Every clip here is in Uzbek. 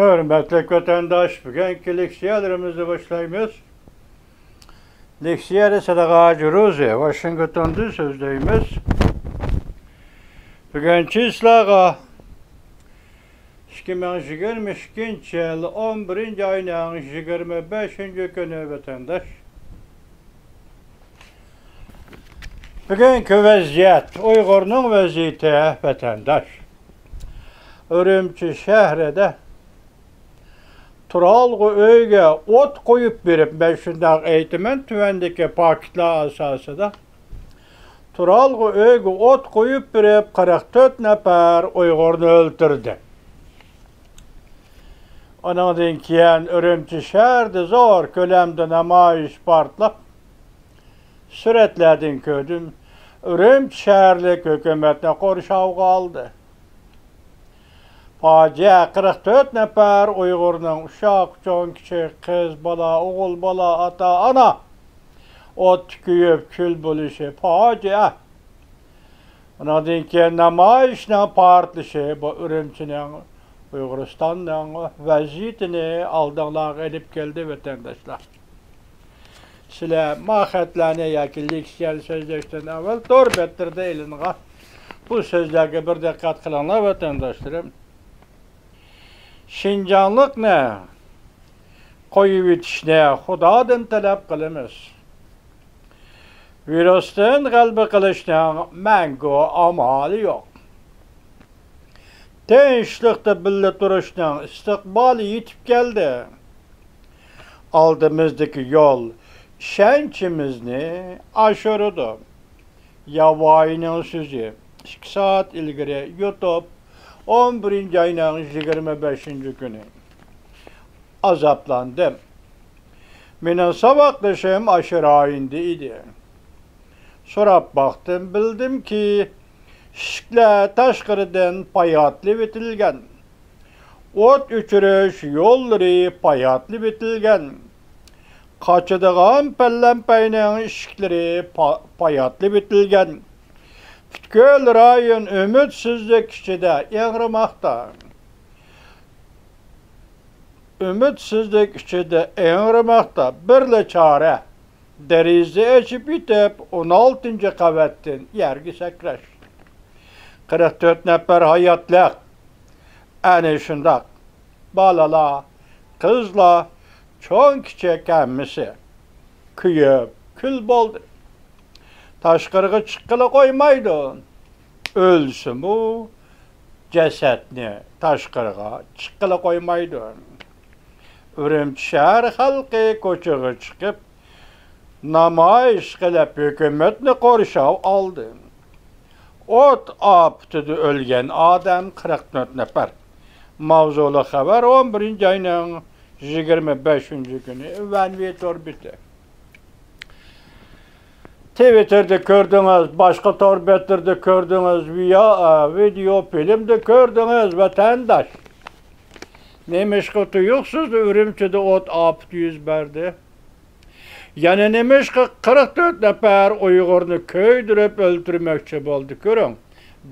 Hürmetli vatandaş, bugünkü leksiyalarımızı başlayımız. Leksiyada Sadaqa Juruzi, Washington'da sözdeyimiz. Bugünkü islağa 2022 yıl 11. ayının 25. günü vatandaş. Bugünkü vaziyet, Uygur'un vaziyeti vatandaş. Ürümçi şehrede Turalgı öyge ot koyup verip, ben şundan eğitimin tüvendeki paketler asasıda Turalgı öyge ot koyup verip 44 nefer Uygur'unu öldürdü. Ondan keyin Ürümçi şehirde zor kölemde namayiş partlap suretlerden kördüm. Ürümçi şehirlik hükümetine korşav kaldı. Facia 44 nefer Uygur'un uşak, çoğun küçük, kız bala, oğul bala, ata, ana ot tüküyüp kül buluşu facia. Ondan keyin namayişle partlışı bu Ürümçi'nin Uyguristan'ın vaziyetini aldığlar edip geldi vatandaşlar. Sizler mahiyetlerine yakınlık sözleşten evvel doğru bettirdi elinle. Bu sözlerge bir dikkat kılanlar vatandaşlarım. Şincanlık ne? Koyu bitiş ne? Xudadan talep kılımız. Virüsten kalbi kılıştan mengo amali yok. Tinçlikte birlikte duruştan istikbali yitip geldi. Aldığımızdaki yol şençimizni aşırıdı. Yavayının sözü 2 saat ilgiri YouTube 11. ayının 25. günü azaplandım. Benim sabahlaşım aşırı indiydi. Sorap baktım, bildim ki şikle taşkırıdan payatlı bitilgen. Ot üçürüş yolları payatlı bitilgen. Kaçıdığım pellenpeynin şikleri payatlı bitilgen. Köl rayon ümitsizlik içinde eğrimakta. Ümitsizlik içinde eğrimakta birle çare. Derizi açıp itip 16. kavetten yergi sekreş. 44 nefer hayatlık. Eni şundak. Balala, kızla, çoğun küçük emmisi. Kıyıp, kül boldu. Taşkırığı çıkkıla koymaydın. Ölsün bu cesetini taşkırığa çıkkıla koymaydın. Ürümçi şehir halkı koçuğu çıkıp namayiş kılıp hükümetini korşav aldı. Ot aptıdı ölgen adam 44 nefer. Mavzulu haber 11. ayının 25. günü venvitor bitti. Twitter'da gördünüz, başka torbettirde gördünüz, video filmde gördünüz vatandaş. Neymiş ki tuyuksuz da Ürümçi'de ot aptı yüz verdi. Yani neymiş ki 44 nefer Uygur'unu köydürüp öldürmekçi oldu görün.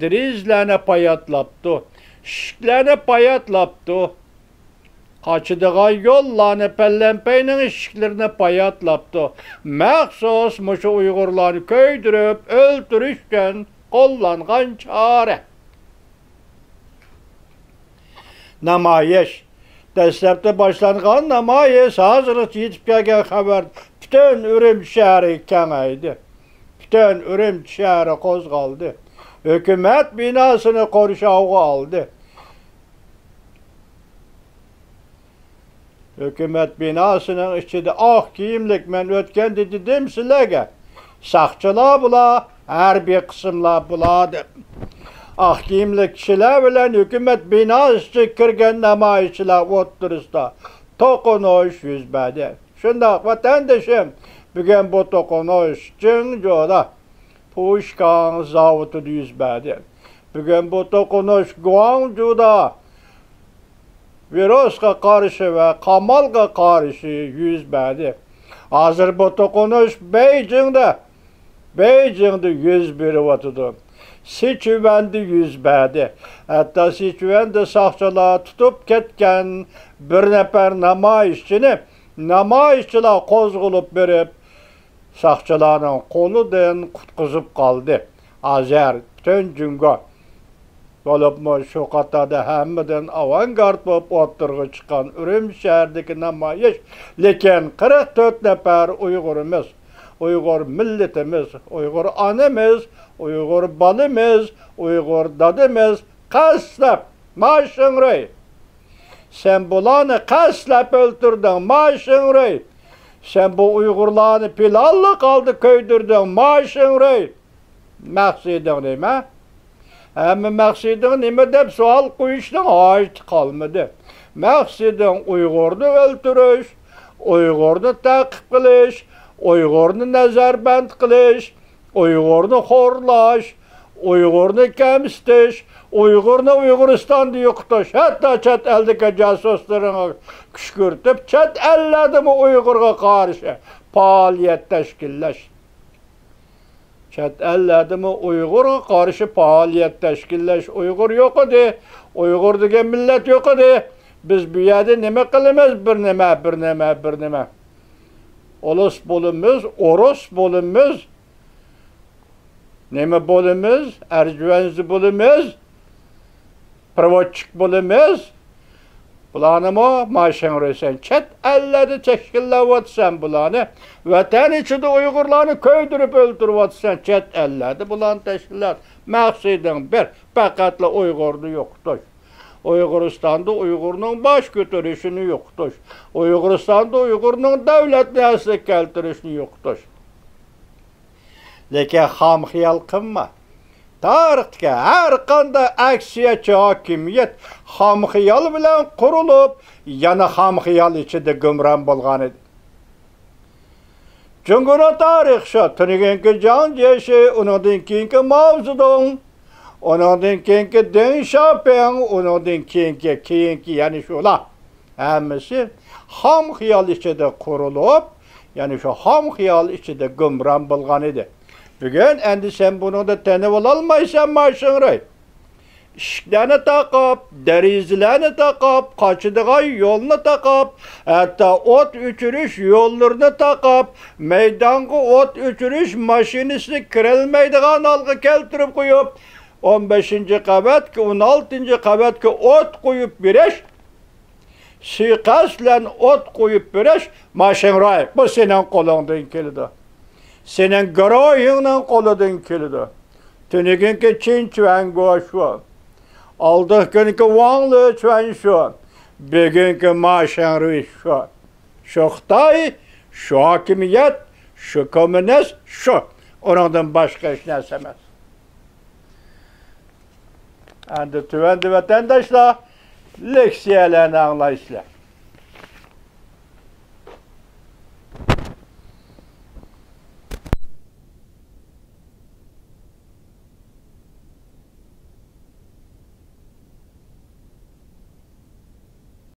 Drizlerine payatlaptı, şiklerine payatlaptı. Kaçıdığa yollarını pellenpeynin işiklerine payatlaptı. Məxsus muşu Uygurlarını köydürüp öldürüşken kullanğan çare. Namayiş. Dəstəbdə başlanğan namayiş hazırlık yetip gələn xəbər bütün Ürümçi şəhəri kənəydi. Bütün Ürümçi şəhəri qozğaldı. Hükümet binasını korşağı aldı. Hükümet binasının içinde giyimlik men ötken dedim sizlerge. Sakçılar bula, her bir kısımlar buladı. Giyimlik kişiler bilen hükümet binası kirgen namayişçiler oturursa tokunuş yüzbedi. Şunda vatandaşım bugün bu tokunuş Cıngco'da Puşkan zavutu yüzbedi. Bugün bu tokunuş Guangzhou'da virüs'e karşı ve kamalga karşı yüz verdi. Hazır bu tokunuş Beijing'de yüz biri vatıdı. Seçüvendi yüzbedi. Hatta seçüvendi saqçılar tutup ketken bir nefer namayişçiler qozgulup berip saqçılarning qo'lidan qutqizib qoldi. Azer bütün cüngo. Bolupmu şu qatada hammadan avangard bo'lib o'tirg'i chiqqan Urum shahridagi namoyish, lekin 44 nafar Uyg'urimiz, Uyg'ur millatimiz, Uyg'ur onamiz, Uyg'ur balimiz, Uyg'ur dadimiz qaslab Maşingrey. Sen bularni qaslab o'ltirding Maşingrey. Sen bu Uyg'urlarni pilalli qaldi ko'ydirding Maşingrey. Maqsading nima? Ama maqsading nima deb savol qo'yishning hojati qolmadi. Maqsading Uyg'urni o'ltirish, Uyg'urni ta'qib qilish, Uyg'urni nazarband qilish, Uyg'urni xo'rlash, Uyg'urni kamsitish, Uyg'urni Uyg'uristonda yo'qotish, hatto chet eldagi jasuslarni kushkirtib, chet ellardami Uyg'urga qarshi faoliyat tashkillash. Chet ellardami Uyg'urga qarshi faoliyat tashkillash. Uyg'ur yo'q edi, Uyg'ur degan millat yo'q edi. Biz bu yerda nima qilamiz? Bir nima. Ulus bo'limiz, O'rus bo'limiz, nima bo'limiz? Arjvanzi bo'limiz, Provodchik bo'limiz. Bularni Maşingrey sen chet ellarda tashkillayotsan bularni. Vatan ichida Uyg'urlarni ko'ydirib o'ltirayotsan chet ellarda bularni tashkillat. Maqsading bir, faqatla Uyg'urni yo'qotish. Uyg'uristonda Uyg'urning bosh ko'tarishini yo'qotish. Uyg'uristonda Uyg'urning davlatni asliga keltirishni yo'qotish. Lekin ham xiyol qilma. Tarixga har qanday aksiyachi hokimiyat ham xiyol bilan qurilib, yana ham xiyol ichida gumron bo'lgan edi. Jumhuriyat tarix shu, tuniganki Jon Jeshi, undan keyingi Mao Zedong, undan keyingi Deng Xiaoping, undan keyingi yani shular hammasi ham xiyol ichida qurilib, yani shu ham xiyol ichida gumron bo'lgan edi. Bugün endi sen bunu da tanib olmaysan Maşingrey. İşiklarni taqib, derizlarni taqib, qochadigan yo'lni taqib, hatta o't o'chirish yo'llarini taqib, maydonga o't o'chirish mashinasini kirolmaydigan holga keltirib qo'yib, 15-qavatga, 16-qavatga o't qo'yib berish, suiqasd bilan o't qo'yib berish Maşingrey. Bu sening qo'lingdan keldi. Senin garoyingning qo'lidan keldi. Tuniginki Chin Chuango shu. Aldığınki Wang Lechuan shu. Bugungi Maşingrey shu. Shu Xitoy, shu hokimiyat, shu kommunist, shu. Ondan boshqa hech narsa emas. Endi tuvanli vatandoshlar, leksiyalarni anglaysizlar.